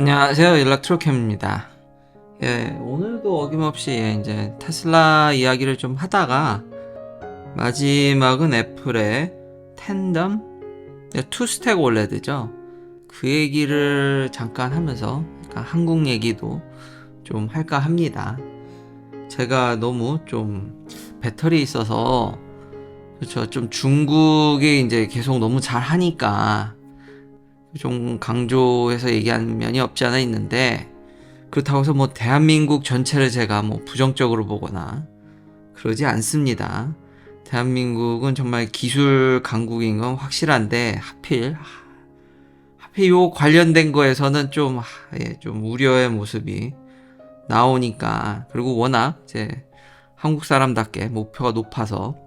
안녕하세요. 일렉트로캠입니다. 오늘도 어김없이 이제 테슬라 이야기를 좀 하다가 마지막은 애플의 텐덤 투스택 올레드죠. 그 얘기를 잠깐 하면서 약간 한국 얘기도 좀 할까 합니다. 제가 너무 좀 배터리 있어서 그렇죠. 좀 중국이 이제 계속 너무 잘 하니까 좀 강조해서 얘기하는 면이 없지 않아 있는데, 그렇다고 해서 뭐 대한민국 전체를 제가 뭐 부정적으로 보거나 그러지 않습니다. 대한민국은 정말 기술 강국인 건 확실한데 하필 요 관련된 거에서는 좀 우려의 모습이 나오니까, 그리고 워낙 이제 한국 사람답게 목표가 높아서,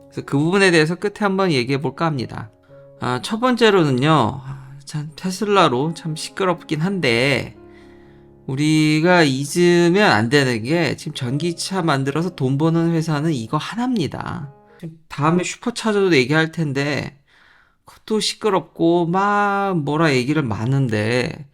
그래서 그 부분에 대해서 끝에 한번 얘기해 볼까 합니다. 첫 번째로는요, 참 테슬라로 참 시끄럽긴 한데 우리가 잊으면 안 되는 게, 지금 전기차 만들어서 돈 버는 회사는 이거 하나입니다. 다음에 슈퍼차저도 얘기할 텐데 그것도 시끄럽고 막 뭐라 얘기를 많은데,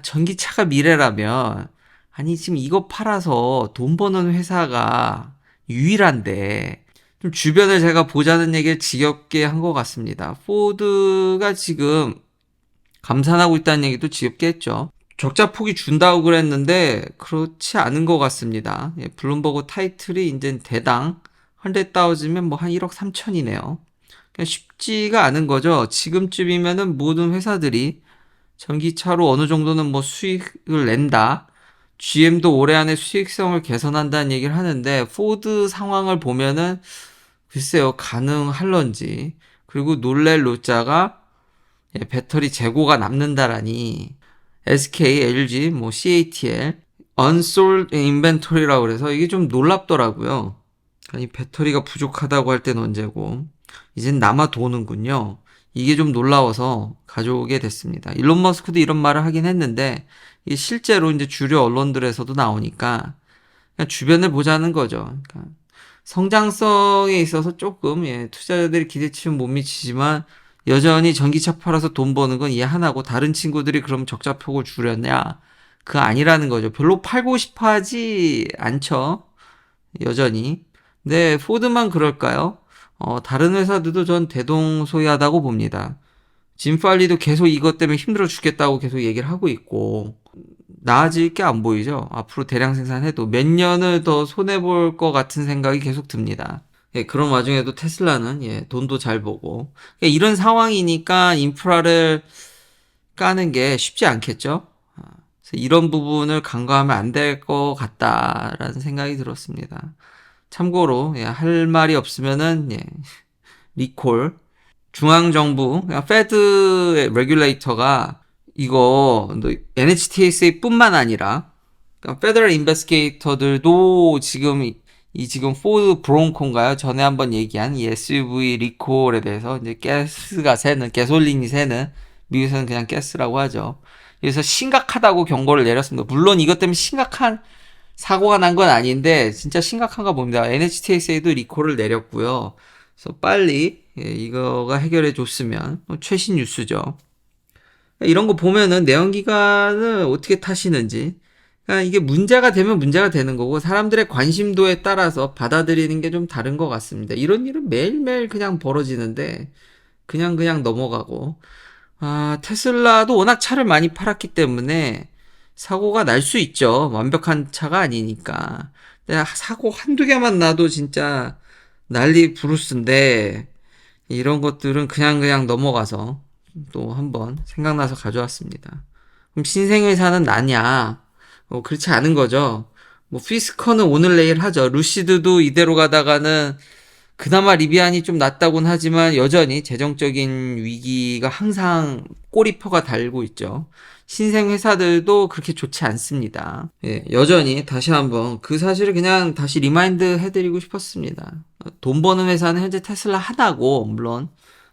전기차가 미래라면, 아니 지금 이거 팔아서 돈 버는 회사가 유일한데, 좀 주변을 제가 보자는 얘기를 지겹게 한 것 같습니다. 포드가 지금 감산하고 있다는 얘기도 지겹게 했죠. 적자 폭이 준다고 그랬는데 그렇지 않은 것 같습니다. 블룸버그 타이틀이 이제 대당 100,000이면 뭐 한 1억 3천이네요. 쉽지가 않은 거죠. 지금쯤이면은 모든 회사들이 전기차로 어느 정도는 뭐 수익을 낸다, GM도 올해 안에 수익성을 개선한다는 얘기를 하는데, 포드 상황을 보면은 글쎄요, 가능할런지. 그리고 놀랄 노자가 배터리 재고가 남는다라니, SK, LG, 뭐 CATL, unsold inventory라고 그래서 이게 좀 놀랍더라고요. 아니, 배터리가 부족하다고 할 땐 언제고 이젠 남아 도는군요. 이게 좀 놀라워서 가져오게 됐습니다. 일론 머스크도 이런 말을 하긴 했는데, 이게 실제로 이제 주류 언론들에서도 나오니까 그냥 주변을 보자는 거죠. 그러니까 성장성에 있어서 조금 투자자들이 기대치는 못 미치지만 여전히 전기차 팔아서 돈 버는 건 이해하고, 다른 친구들이 그럼 적자폭을 줄였냐? 그거 아니라는 거죠. 별로 팔고 싶어 하지 않죠. 여전히. 근데 포드만 그럴까요? 다른 회사들도 전 대동소이하다고 봅니다. 짐 팔리도 계속 이것 때문에 힘들어 죽겠다고 계속 얘기를 하고 있고, 나아질 게 안 보이죠. 앞으로 대량 생산해도 몇 년을 더 손해볼 것 같은 생각이 계속 듭니다. 그런 와중에도 테슬라는 돈도 잘 보고, 이런 상황이니까 인프라를 까는 게 쉽지 않겠죠. 그래서 이런 부분을 간과하면 안 될 것 같다라는 생각이 들었습니다. 참고로 할 말이 없으면은 리콜, 중앙정부, 페드 레귤레이터가 이거 NHTSA 뿐만 아니라 페더럴 인베스티게이터들도 지금 포드 브론코인가요? 전에 한번 얘기한 이 SUV 리콜에 대해서 이제 가솔린이 새는, 미국에서는 그냥 가스라고 하죠. 그래서 심각하다고 경고를 내렸습니다. 물론 이것 때문에 심각한 사고가 난 건 아닌데 진짜 심각한가 봅니다. NHTSA도 리콜을 내렸고요. 그래서 빨리 이거가 해결해 줬으면 최신 뉴스죠. 이런 거 보면은 내연기관을 어떻게 타시는지, 그러니까 이게 문제가 되면 문제가 되는 거고, 사람들의 관심도에 따라서 받아들이는 게 좀 다른 것 같습니다. 이런 일은 매일매일 그냥 벌어지는데 그냥 넘어가고, 테슬라도 워낙 차를 많이 팔았기 때문에 사고가 날 수 있죠. 완벽한 차가 아니니까. 근데 사고 한두 개만 나도 진짜 난리 부르스인데, 이런 것들은 그냥 넘어가서 또 한번 생각나서 가져왔습니다. 그럼 신생회사는 나냐? 그렇지 않은 거죠. 뭐 피스커는 오늘 내일 하죠. 루시드도 이대로 가다가는, 그나마 리비안이 좀 낫다곤 하지만 여전히 재정적인 위기가 항상 꼬리표가 달고 있죠. 신생 회사들도 그렇게 좋지 않습니다. 여전히 다시 한번 그 사실을 그냥 다시 리마인드 해드리고 싶었습니다. 돈 버는 회사는 현재 테슬라 하나고, 물론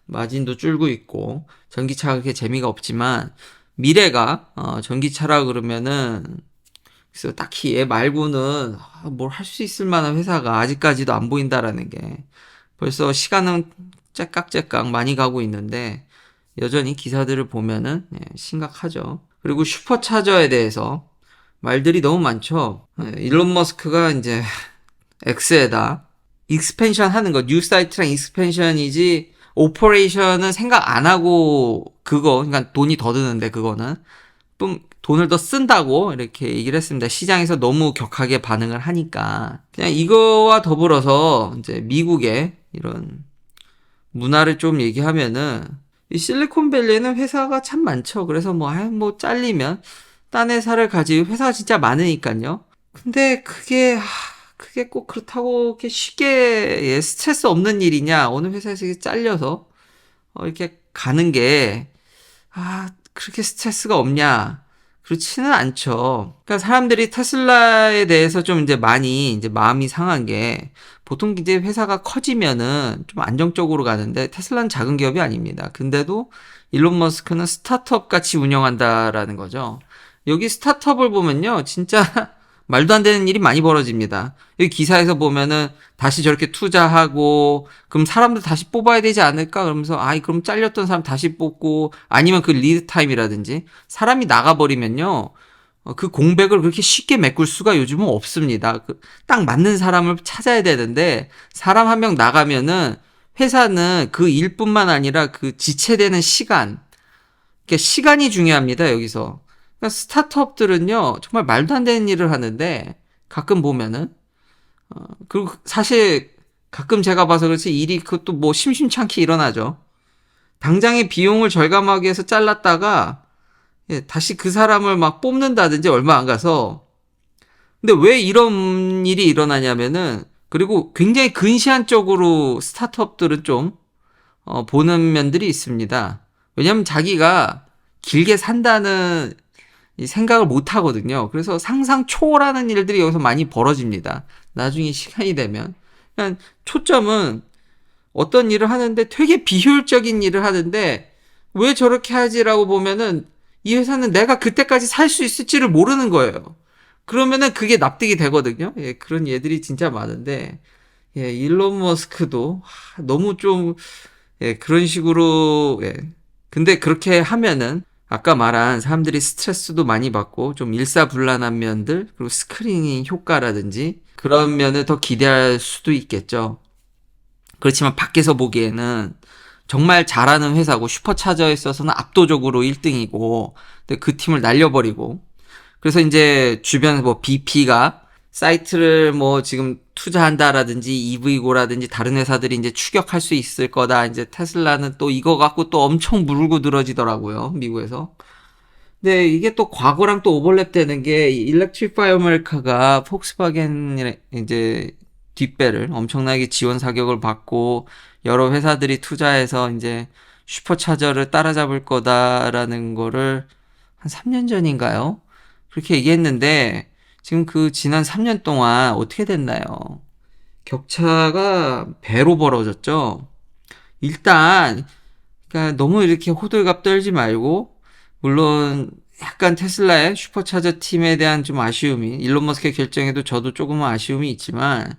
마진도 줄고 있고 전기차가 그렇게 재미가 없지만, 미래가 전기차라 그러면은, 그래서 딱히 얘 말고는 뭘 할 수 있을 만한 회사가 아직까지도 안 보인다라는 게, 벌써 시간은 째깍째깍 많이 가고 있는데 여전히 기사들을 보면은 심각하죠. 그리고 슈퍼차저에 대해서 말들이 너무 많죠. 일론 머스크가 이제 X에다 익스펜션 하는 거, 뉴 사이트랑 익스펜션이지 오퍼레이션은 생각 안 하고 그거, 그러니까 돈이 더 드는데 그거는 좀 돈을 더 쓴다고 이렇게 얘기를 했습니다. 시장에서 너무 격하게 반응을 하니까. 그냥 이거와 더불어서 이제 미국의 이런 문화를 좀 얘기하면은 이 실리콘밸리에는 회사가 참 많죠. 그래서 뭐 잘리면 딴 회사를 가지 회사가 진짜 많으니까요. 근데 그게 꼭 그렇다고 이렇게 쉽게 스트레스 없는 일이냐? 어느 회사에서 이렇게 잘려서 이렇게 가는 게 그렇게 스트레스가 없냐? 그렇지는 않죠. 그러니까 사람들이 테슬라에 대해서 좀 이제 많이 이제 마음이 상한 게 보통 이제 회사가 커지면은 좀 안정적으로 가는데 테슬라는 작은 기업이 아닙니다. 근데도 일론 머스크는 스타트업 같이 운영한다라는 거죠. 여기 스타트업을 보면요. 진짜 말도 안 되는 일이 많이 벌어집니다. 여기 기사에서 보면은 다시 저렇게 투자하고 그럼 사람들 다시 뽑아야 되지 않을까? 그러면서 그럼 잘렸던 사람 다시 뽑고 아니면 그 리드 타임이라든지 사람이 나가버리면요. 그 공백을 그렇게 쉽게 메꿀 수가 요즘은 없습니다. 딱 맞는 사람을 찾아야 되는데 사람 한 명 나가면은 회사는 그 일뿐만 아니라 그 지체되는 시간, 그러니까 시간이 중요합니다. 여기서. 그러니까 스타트업들은요 정말 말도 안 되는 일을 하는데 가끔 보면은 그리고 사실 가끔 제가 봐서 그렇지 일이 그것도 뭐 심심찮게 일어나죠. 당장의 비용을 절감하기 위해서 잘랐다가 다시 그 사람을 막 뽑는다든지 얼마 안 가서. 근데 왜 이런 일이 일어나냐면은 그리고 굉장히 근시안적으로 스타트업들은 좀 보는 면들이 있습니다. 왜냐하면 자기가 길게 산다는 이 생각을 못 하거든요. 그래서 상상 초월하는 일들이 여기서 많이 벌어집니다. 나중에 시간이 되면. 그러니까 초점은 어떤 일을 하는데 되게 비효율적인 일을 하는데 왜 저렇게 하지라고 보면은 이 회사는 내가 그때까지 살 수 있을지를 모르는 거예요. 그러면은 그게 납득이 되거든요. 그런 예들이 진짜 많은데, 일론 머스크도 너무 좀, 그런 식으로, 근데 그렇게 하면은 아까 말한 사람들이 스트레스도 많이 받고 좀 일사불란한 면들 그리고 스크리닝 효과라든지 그런 면을 더 기대할 수도 있겠죠. 그렇지만 밖에서 보기에는 정말 잘하는 회사고 슈퍼차저에 있어서는 압도적으로 1등이고 근데 그 팀을 날려버리고 그래서 이제 주변 뭐 BP가 사이트를 뭐 지금 투자한다라든지 EV고라든지 다른 회사들이 이제 추격할 수 있을 거다. 이제 테슬라는 또 이거 갖고 또 엄청 물고 늘어지더라고요. 미국에서. 근데 이게 또 과거랑 또 오버랩 되는 게 일렉트리파이 아메리카가 폭스바겐 이제 뒷배를 엄청나게 지원 사격을 받고 여러 회사들이 투자해서 이제 슈퍼차저를 따라잡을 거다라는 거를 한 3년 전인가요? 그렇게 얘기했는데 지금 그 지난 3년 동안 어떻게 됐나요? 격차가 배로 벌어졌죠. 일단 그러니까 너무 이렇게 호들갑 떨지 말고 물론 약간 테슬라의 슈퍼차저 팀에 대한 좀 아쉬움이 일론 머스크의 결정에도 저도 조금은 아쉬움이 있지만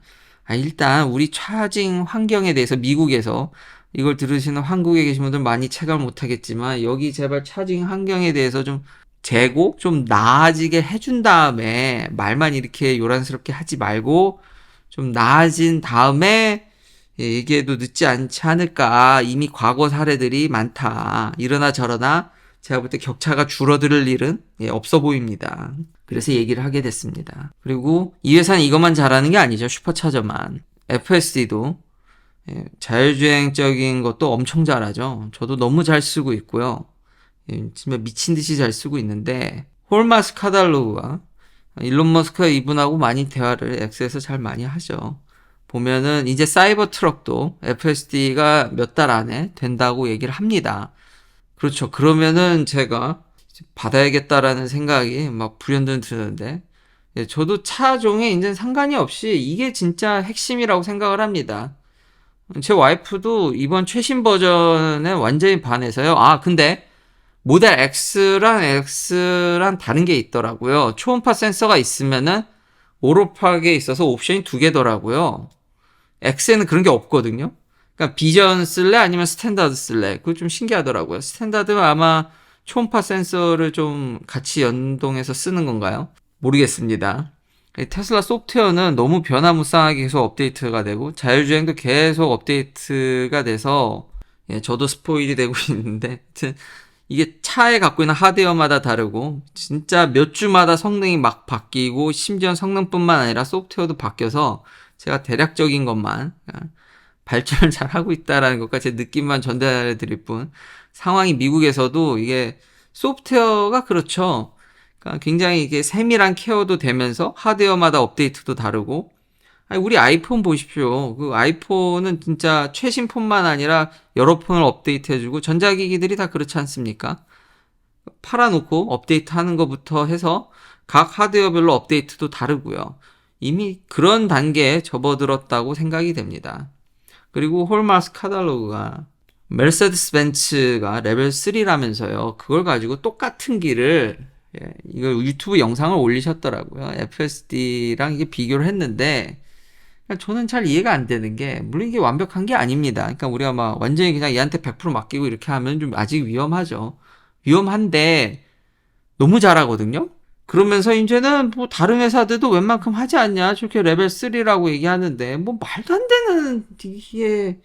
일단 우리 차징 환경에 대해서 미국에서 이걸 들으시는 한국에 계신 분들 많이 체감을 못하겠지만 여기 제발 차징 환경에 대해서 좀 재고 좀 나아지게 해준 다음에 말만 이렇게 요란스럽게 하지 말고 좀 나아진 다음에 얘기해도 늦지 않지 않을까. 이미 과거 사례들이 많다. 이러나 저러나 제가 볼 때 격차가 줄어들 일은 없어 보입니다. 그래서 얘기를 하게 됐습니다. 그리고 이 회사는 이것만 잘하는 게 아니죠. 슈퍼차저만. FSD도 자율주행적인 것도 엄청 잘하죠. 저도 너무 잘 쓰고 있고요. 진짜 미친 듯이 잘 쓰고 있는데 홀마스 카달로그가 일론 머스크가 이분하고 많이 대화를 X에서 잘 많이 하죠. 보면은 이제 사이버 트럭도 FSD가 몇 달 안에 된다고 얘기를 합니다. 그렇죠. 그러면은 제가 받아야겠다라는 생각이 막 불현듯 드는데 저도 차종에 이제 상관이 없이 이게 진짜 핵심이라고 생각을 합니다. 제 와이프도 이번 최신 버전에 완전히 반해서요. 근데 모델 X랑 다른 게 있더라고요. 초음파 센서가 있으면은 오로팍에 있어서 옵션이 두 개더라고요. X에는 그런 게 없거든요. 그러니까 비전 쓸래 아니면 스탠다드 쓸래. 그거 좀 신기하더라고요. 스탠다드는 아마 초음파 센서를 좀 같이 연동해서 쓰는 건가요? 모르겠습니다. 테슬라 소프트웨어는 너무 변화무쌍하게 계속 업데이트가 되고 자율주행도 계속 업데이트가 돼서 저도 스포일이 되고 있는데 하여튼 이게 차에 갖고 있는 하드웨어마다 다르고 진짜 몇 주마다 성능이 막 바뀌고 심지어 성능뿐만 아니라 소프트웨어도 바뀌어서 제가 대략적인 것만 발전을 잘 하고 있다라는 것까지 제 느낌만 전달해 드릴 뿐 상황이 미국에서도 이게 소프트웨어가 그렇죠. 그러니까 굉장히 이게 세밀한 케어도 되면서 하드웨어마다 업데이트도 다르고 아니, 우리 아이폰 보십시오. 그 아이폰은 진짜 최신 폰만 아니라 여러 폰을 업데이트해주고 전자기기들이 다 그렇지 않습니까? 팔아놓고 업데이트하는 것부터 해서 각 하드웨어별로 업데이트도 다르고요. 이미 그런 단계에 접어들었다고 생각이 됩니다. 그리고 홀마스 카탈로그가 메르세데스 벤츠가 레벨 3라면서요. 그걸 가지고 똑같은 길을 이걸 유튜브 영상을 올리셨더라고요. FSD랑 이게 비교를 했는데 저는 잘 이해가 안 되는 게 물론 이게 완벽한 게 아닙니다. 그러니까 우리가 막 완전히 그냥 얘한테 100% 맡기고 이렇게 하면 좀 아직 위험하죠. 위험한데 너무 잘하거든요. 그러면서 이제는 뭐 다른 회사들도 웬만큼 하지 않냐 저렇게 레벨 3라고 얘기하는데 뭐 말도 안 되는 이게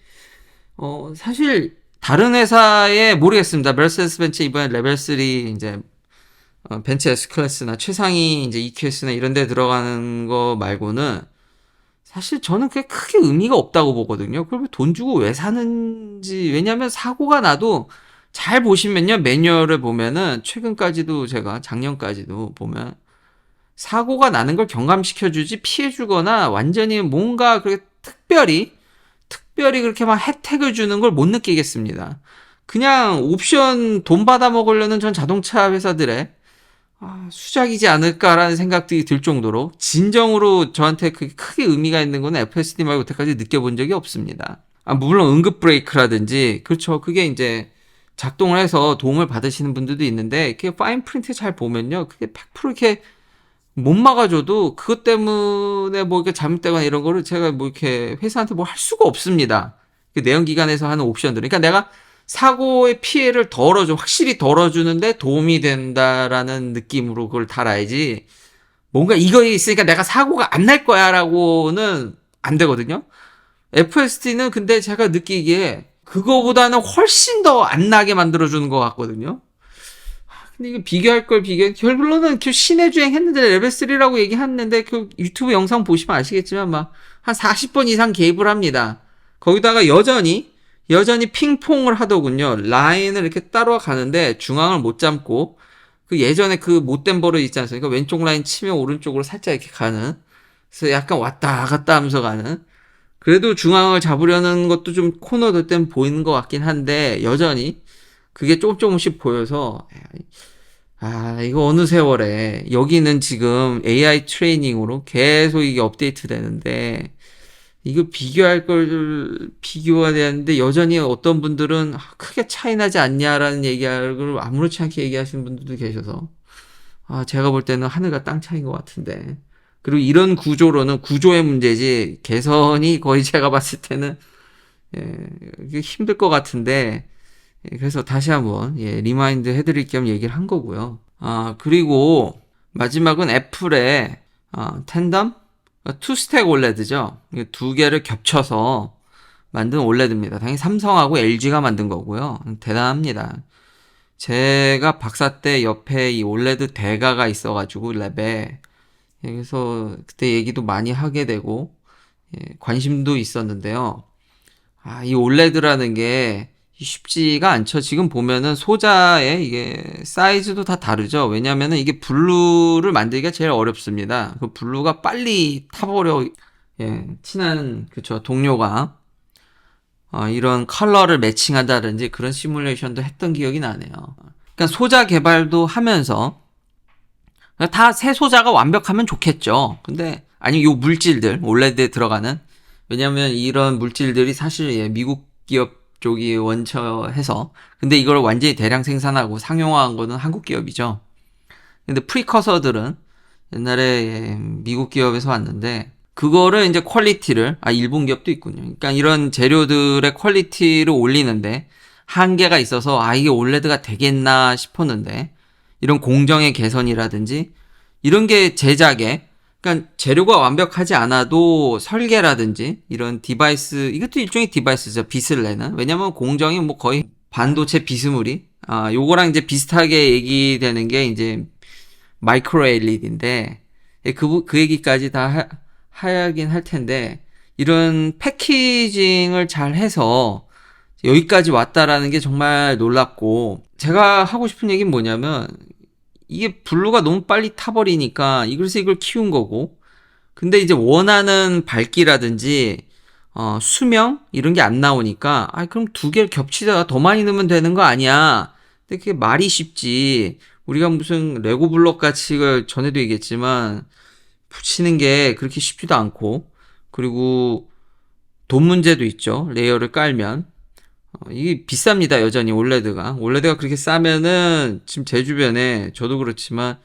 사실 다른 회사에 모르겠습니다. 메르세데스 벤츠 이번에 레벨 3 이제 벤츠 S 클래스나 최상위 이제 EQS나 이런 데 들어가는 거 말고는 사실 저는 그게 크게 의미가 없다고 보거든요. 그걸 돈 주고 왜 사는지. 왜냐면 사고가 나도 잘 보시면요. 매뉴얼을 보면은 최근까지도 제가 작년까지도 보면 사고가 나는 걸 경감시켜주지 피해주거나 완전히 뭔가 그렇게 특별히 그렇게 막 혜택을 주는 걸 못 느끼겠습니다. 그냥 옵션 돈 받아 먹으려는 전 자동차 회사들의 수작이지 않을까라는 생각들이 들 정도로 진정으로 저한테 그게 크게 의미가 있는 건 FSD 말고 여태까지 느껴본 적이 없습니다. 물론 응급 브레이크라든지 그렇죠. 그게 이제 작동을 해서 도움을 받으시는 분들도 있는데 그게 파인 프린트 잘 보면요. 그게 100% 이렇게 못 막아줘도 그것 때문에 뭐 이렇게 잘못되거나 이런 거를 제가 뭐 이렇게 회사한테 뭐 할 수가 없습니다. 내연기관에서 하는 옵션들. 그러니까 내가 사고의 피해를 확실히 덜어주는데 도움이 된다라는 느낌으로 그걸 달아야지. 뭔가 이거 있으니까 내가 사고가 안 날 거야 라고는 안 되거든요. FSD는 근데 제가 느끼기에 그거보다는 훨씬 더 안 나게 만들어주는 것 같거든요. 근데 이거 비교할 걸 결론은 그 시내 주행 했는데 레벨 3라고 얘기했는데 그 유튜브 영상 보시면 아시겠지만 막 한 40번 이상 개입을 합니다. 거기다가 여전히 핑퐁을 하더군요. 라인을 이렇게 따로 가는데 중앙을 못 잡고 그 예전에 그 못된 버릇 있지 않습니까? 왼쪽 라인 치면 오른쪽으로 살짝 이렇게 가는. 그래서 약간 왔다 갔다 하면서 가는. 그래도 중앙을 잡으려는 것도 좀 코너 될 땐 보이는 것 같긴 한데 여전히 그게 조금씩 보여서 이거 어느 세월에 여기는 지금 AI 트레이닝으로 계속 이게 업데이트 되는데 이거 비교가 되는데 여전히 어떤 분들은 크게 차이 나지 않냐라는 얘기를 아무렇지 않게 얘기하시는 분들도 계셔서 제가 볼 때는 하늘과 땅 차이인 것 같은데 그리고 이런 구조로는 구조의 문제지 개선이 거의 제가 봤을 때는 이게 힘들 것 같은데 그래서 다시 한번 리마인드 해드릴 겸 얘기를 한 거고요. 그리고 마지막은 애플의 텐덤 투스택 올레드죠. 두 개를 겹쳐서 만든 올레드입니다. 당연히 삼성하고 LG가 만든 거고요. 대단합니다. 제가 박사 때 옆에 이 올레드 대가가 있어가지고 랩에 그래서 그때 얘기도 많이 하게 되고 관심도 있었는데요. 이 올레드라는 게 쉽지가 않죠. 지금 보면은 소자의 이게 사이즈도 다 다르죠. 왜냐면은 이게 블루를 만들기가 제일 어렵습니다. 그 블루가 빨리 타버려, 친한, 그쵸, 동료가, 이런 컬러를 매칭한다든지 그런 시뮬레이션도 했던 기억이 나네요. 그러니까 소자 개발도 하면서, 다 새 소자가 완벽하면 좋겠죠. 근데, 아니, 요 물질들, 올레드에 들어가는, 왜냐면 이런 물질들이 사실 미국 기업 쪽이 원처해서 근데 이걸 완전히 대량 생산하고 상용화한 거는 한국 기업이죠. 근데 프리커서들은 옛날에 미국 기업에서 왔는데 그거를 이제 퀄리티를 일본 기업도 있군요. 그러니까 이런 재료들의 퀄리티를 올리는데 한계가 있어서 이게 올레드가 되겠나 싶었는데 이런 공정의 개선이라든지 이런 게 제작에 그러니까 재료가 완벽하지 않아도 설계라든지 이런 디바이스 이것도 일종의 디바이스죠. 빛을 내는. 왜냐면 공정이 뭐 거의 반도체 비스무리 요거랑 이제 비슷하게 얘기되는 게 이제 마이크로 LED인데 그 얘기까지 다 하긴 할 텐데 이런 패키징을 잘 해서 여기까지 왔다라는 게 정말 놀랍고 제가 하고 싶은 얘기는 뭐냐면 이게 블루가 너무 빨리 타버리니까 그래서 이걸 키운 거고 근데 이제 원하는 밝기라든지 수명 이런 게 안 나오니까 그럼 두 개를 겹치다가 더 많이 넣으면 되는 거 아니야. 근데 그게 말이 쉽지. 우리가 무슨 레고 블록 같이 이걸 전에도 얘기했지만 붙이는 게 그렇게 쉽지도 않고 그리고 돈 문제도 있죠. 레이어를 깔면 이게 비쌉니다. 여전히 올레드가 그렇게 싸면은 지금 제 주변에 저도 그렇지만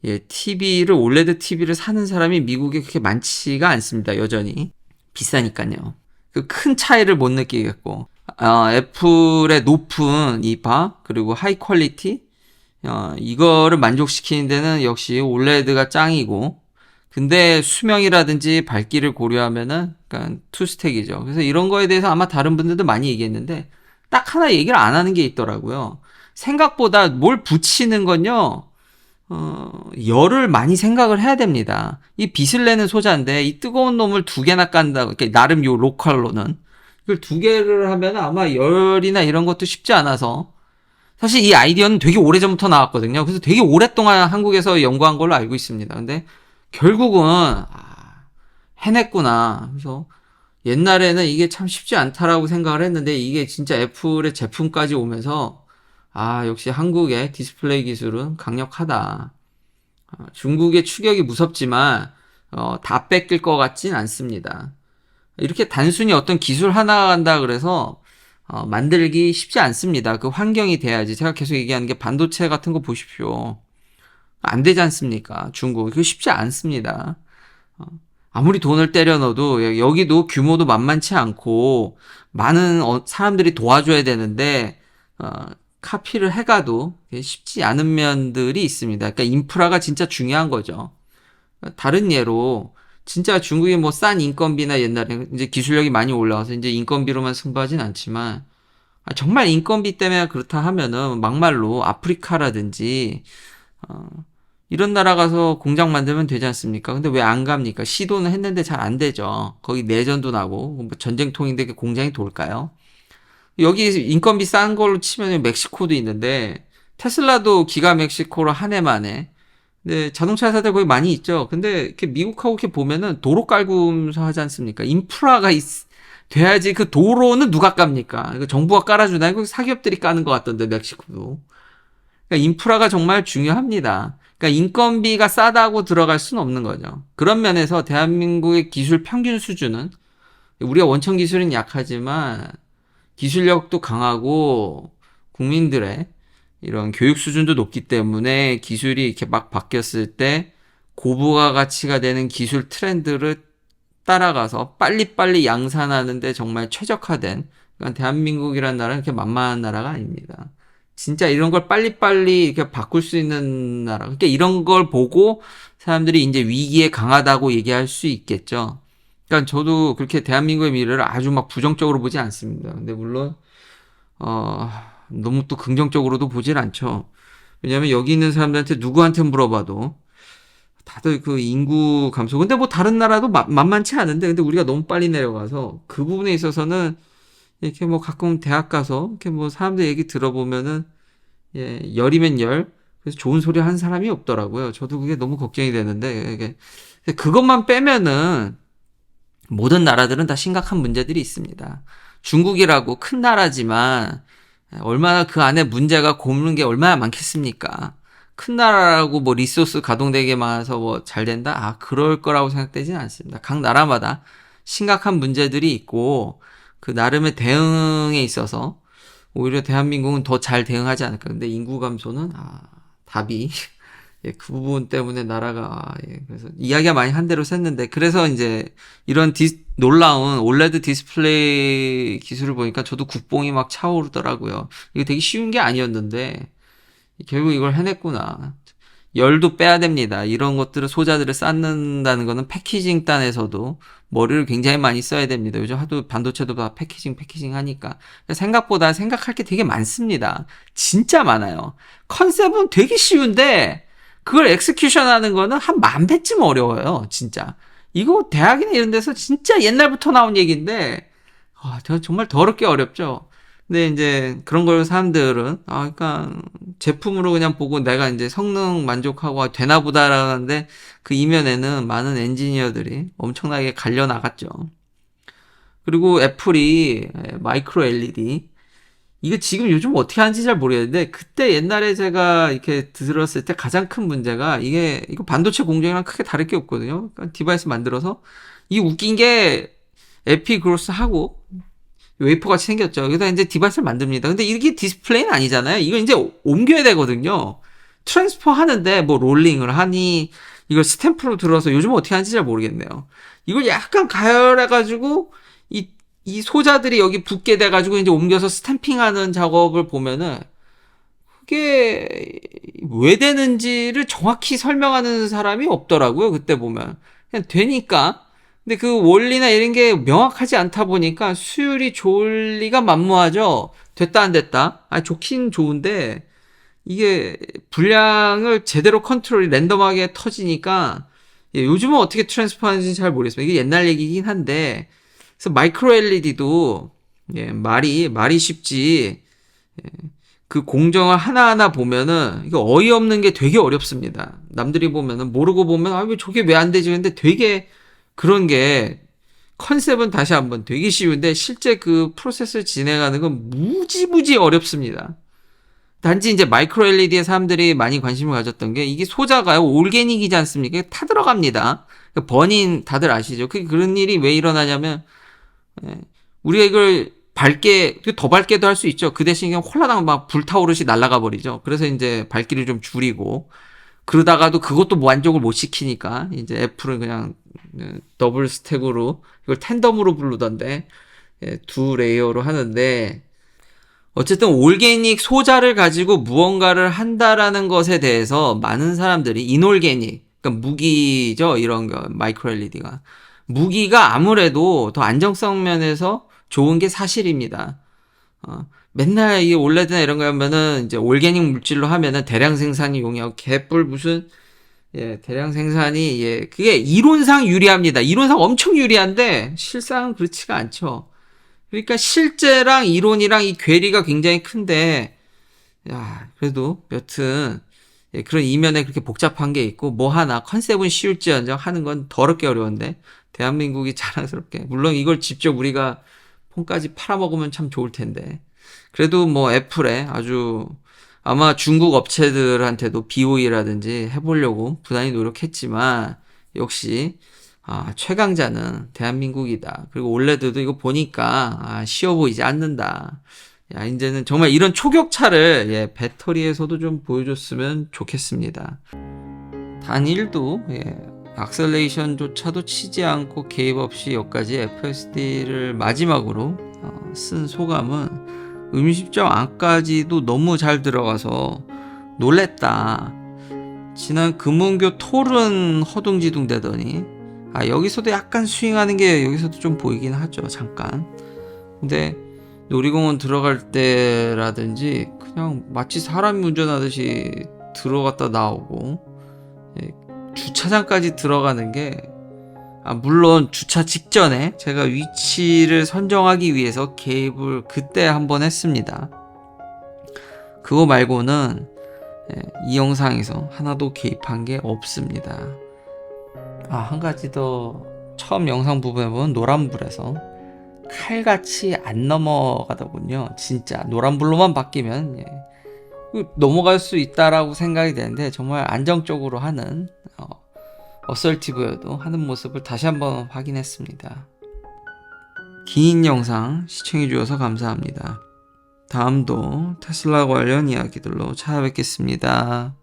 올레드 TV를 사는 사람이 미국에 그렇게 많지가 않습니다. 여전히 비싸니까요. 그 큰 차이를 못 느끼겠고 애플의 높은 이 바 그리고 하이 퀄리티 이거를 만족시키는 데는 역시 올레드가 짱이고 근데 수명이라든지 밝기를 고려하면은 그러니까 투스택이죠. 그래서 이런 거에 대해서 아마 다른 분들도 많이 얘기했는데 딱 하나 얘기를 안 하는 게 있더라고요. 생각보다 뭘 붙이는 건요. 열을 많이 생각을 해야 됩니다. 이 빛을 내는 소자인데 이 뜨거운 놈을 두 개나 깐다. 그러니까 나름 요 로컬로는 이걸 두 개를 하면 아마 열이나 이런 것도 쉽지 않아서 사실 이 아이디어는 되게 오래전부터 나왔거든요. 그래서 되게 오랫동안 한국에서 연구한 걸로 알고 있습니다. 근데 결국은 해냈구나. 그래서 옛날에는 이게 참 쉽지 않다라고 생각을 했는데 이게 진짜 애플의 제품까지 오면서 역시 한국의 디스플레이 기술은 강력하다. 중국의 추격이 무섭지만 다 뺏길 것 같진 않습니다. 이렇게 단순히 어떤 기술 하나 간다 그래서 만들기 쉽지 않습니다. 그 환경이 돼야지. 제가 계속 얘기하는 게 반도체 같은 거 보십시오. 안 되지 않습니까? 중국. 그거 쉽지 않습니다. 아무리 돈을 때려 넣어도 여기도 규모도 만만치 않고 많은 사람들이 도와줘야 되는데 카피를 해가도 쉽지 않은 면들이 있습니다. 그러니까 인프라가 진짜 중요한 거죠. 다른 예로 진짜 중국이 뭐 싼 인건비나 옛날에 이제 기술력이 많이 올라와서 이제 인건비로만 승부하진 않지만 정말 인건비 때문에 그렇다 하면은 막말로 아프리카라든지 이런 나라 가서 공장 만들면 되지 않습니까? 근데 왜 안 갑니까? 시도는 했는데 잘 안 되죠. 거기 내전도 나고 뭐 전쟁통인데 그 공장이 돌까요? 여기 인건비 싼 걸로 치면 멕시코도 있는데 테슬라도 기가 멕시코로 한 해 만에 근데 자동차 회사들 거기 많이 있죠. 근데 이렇게 미국하고 이렇게 보면은 도로 깔고서 하지 않습니까? 인프라가 돼야지 그 도로는 누가 깝니까? 이거 정부가 깔아주나? 이거 사기업들이 까는 것 같던데 멕시코도. 그러니까 인프라가 정말 중요합니다. 그러니까 인건비가 싸다고 들어갈 수는 없는 거죠. 그런 면에서 대한민국의 기술 평균 수준은 우리가 원천 기술은 약하지만 기술력도 강하고 국민들의 이런 교육 수준도 높기 때문에 기술이 이렇게 막 바뀌었을 때 고부가 가치가 되는 기술 트렌드를 따라가서 빨리빨리 양산하는데 정말 최적화된 그러니까 대한민국이라는 나라는 그렇게 만만한 나라가 아닙니다. 진짜 이런 걸 빨리빨리 이렇게 바꿀 수 있는 나라. 그러니까 이런 걸 보고 사람들이 이제 위기에 강하다고 얘기할 수 있겠죠. 그러니까 저도 그렇게 대한민국의 미래를 아주 막 부정적으로 보지 않습니다. 근데 물론 너무 또 긍정적으로도 보질 않죠. 왜냐면 여기 있는 사람들한테 누구한테 물어봐도 다들 그 인구 감소. 근데 뭐 다른 나라도 만만치 않은데 근데 우리가 너무 빨리 내려가서 그 부분에 있어서는 이렇게 뭐 가끔 대학 가서 이렇게 뭐 사람들 얘기 들어보면은 열이면 열. 그래서 좋은 소리 하는 사람이 없더라고요. 저도 그게 너무 걱정이 되는데 이게 그것만 빼면은 모든 나라들은 다 심각한 문제들이 있습니다. 중국이라고 큰 나라지만 얼마나 그 안에 문제가 고무는 게 얼마나 많겠습니까? 큰 나라라고 뭐 리소스 가동되게 많아서 뭐 잘 된다? 그럴 거라고 생각되지는 않습니다. 각 나라마다 심각한 문제들이 있고 그 나름의 대응에 있어서 오히려 대한민국은 더 잘 대응하지 않을까. 근데 인구 감소는 답이 예, 그 부분 때문에 나라가 그래서 이야기가 많이 한 대로 샜는데 그래서 이제 이런 놀라운 올레드 디스플레이 기술을 보니까 저도 국뽕이 막 차오르더라고요. 이거 되게 쉬운 게 아니었는데 결국 이걸 해냈구나. 열도 빼야 됩니다. 이런 것들을 소자들을 쌓는다는 거는 패키징 단에서도 머리를 굉장히 많이 써야 됩니다. 요즘 하도 반도체도 다 패키징 하니까 생각보다 생각할 게 되게 많습니다. 진짜 많아요. 컨셉은 되게 쉬운데 그걸 엑스큐션 하는 거는 한 10,000배쯤 어려워요. 진짜. 이거 대학이나 이런 데서 진짜 옛날부터 나온 얘기인데 정말 더럽게 어렵죠. 근데 이제 그런 걸 사람들은 그러니까 제품으로 그냥 보고 내가 이제 성능 만족하고 되나 보다라는데 그 이면에는 많은 엔지니어들이 엄청나게 갈려 나갔죠. 그리고 애플이 마이크로 LED 이거 지금 요즘 어떻게 하는지 잘 모르겠는데 그때 옛날에 제가 이렇게 들었을 때 가장 큰 문제가 이거 반도체 공정이랑 크게 다를 게 없거든요. 그러니까 디바이스 만들어서 이 웃긴 게 에피 그로스 하고 웨이퍼 같이 생겼죠. 그래서 이제 디바이스를 만듭니다. 근데 이게 디스플레이는 아니잖아요. 이거 이제 옮겨야 되거든요. 트랜스퍼 하는데 뭐 롤링을 하니 이걸 스탬프로 들어서 요즘 어떻게 하는지 잘 모르겠네요. 이걸 약간 가열해가지고 이 소자들이 여기 붙게 돼가지고 이제 옮겨서 스탬핑하는 작업을 보면은 그게 왜 되는지를 정확히 설명하는 사람이 없더라고요. 그때 보면 그냥 되니까. 근데 그 원리나 이런 게 명확하지 않다 보니까 수율이 좋을 리가 만무하죠. 됐다 안 됐다. 좋긴 좋은데 이게 분량을 제대로 컨트롤이 랜덤하게 터지니까 요즘은 어떻게 트랜스퍼 하는지 잘 모르겠어요. 이게 옛날 얘기긴 한데 그래서 마이크로 LED도 말이 쉽지 그 공정을 하나하나 보면은 이거 어이없는 게 되게 어렵습니다. 남들이 보면은 모르고 보면 왜 저게 왜 안 되지? 근데 되게 그런 게 컨셉은 다시 한번 되게 쉬운데 실제 그 프로세스를 진행하는 건 무지무지 어렵습니다. 단지 이제 마이크로 LED에 사람들이 많이 관심을 가졌던 게 이게 소자가요 올게닉이지 않습니까? 타 들어갑니다. 버닌 다들 아시죠? 그런 일이 왜 일어나냐면 우리가 이걸 더 밝게도 할 수 있죠. 그 대신 그냥 홀라당 막 불타오르시 날아가 버리죠. 그래서 이제 밝기를 좀 줄이고 그러다가도 그것도 만족을 못 시키니까 이제 애플은 그냥 더블 스택으로 이걸 텐덤으로 부르던데 두 레이어로 하는데 어쨌든 올게닉 소자를 가지고 무언가를 한다라는 것에 대해서 많은 사람들이 인올게닉 그러니까 무기죠. 이런 거 마이크로 LED가 무기가 아무래도 더 안정성 면에서 좋은 게 사실입니다. 맨날 이 올레드나 이런 거 하면은 이제 올게닉 물질로 하면은 대량 생산이 용이하고 개뿔 무슨 대량 생산이 그게 이론상 유리합니다. 이론상 엄청 유리한데 실상은 그렇지가 않죠. 그러니까 실제랑 이론이랑 이 괴리가 굉장히 큰데 그래도 여튼 그런 이면에 그렇게 복잡한 게 있고 뭐 하나 컨셉은 쉬울지언정 하는 건 더럽게 어려운데 대한민국이 자랑스럽게 물론 이걸 직접 우리가 폰까지 팔아먹으면 참 좋을 텐데 그래도 뭐 애플에 아주 아마 중국 업체들한테도 BOE라든지 해보려고 부단히 노력했지만 역시 최강자는 대한민국이다. 그리고 올레드도 이거 보니까 쉬워 보이지 않는다. 이제는 정말 이런 초격차를 배터리에서도 좀 보여줬으면 좋겠습니다. 단일도 악셀레이션조차도 치지 않고 개입 없이 여기까지 FSD를 마지막으로 쓴 소감은 음식점 안까지도 너무 잘 들어가서 놀랬다. 지난 금운교 톨은 허둥지둥 되더니 여기서도 약간 스윙하는 게 여기서도 좀 보이긴 하죠. 잠깐. 근데 놀이공원 들어갈 때라든지 그냥 마치 사람이 운전하듯이 들어갔다 나오고 주차장까지 들어가는 게 물론 주차 직전에 제가 위치를 선정하기 위해서 개입을 그때 한번 했습니다. 그거 말고는 이 영상에서 하나도 개입한 게 없습니다. 한 가지 더 처음 영상 부분에 보면 노란불에서 칼같이 안 넘어가더군요. 진짜 노란불로만 바뀌면 넘어갈 수 있다라고 생각이 되는데 정말 안정적으로 하는 어설티브여도 하는 모습을 다시 한번 확인했습니다. 긴 영상 시청해주셔서 감사합니다. 다음도 테슬라 관련 이야기들로 찾아뵙겠습니다.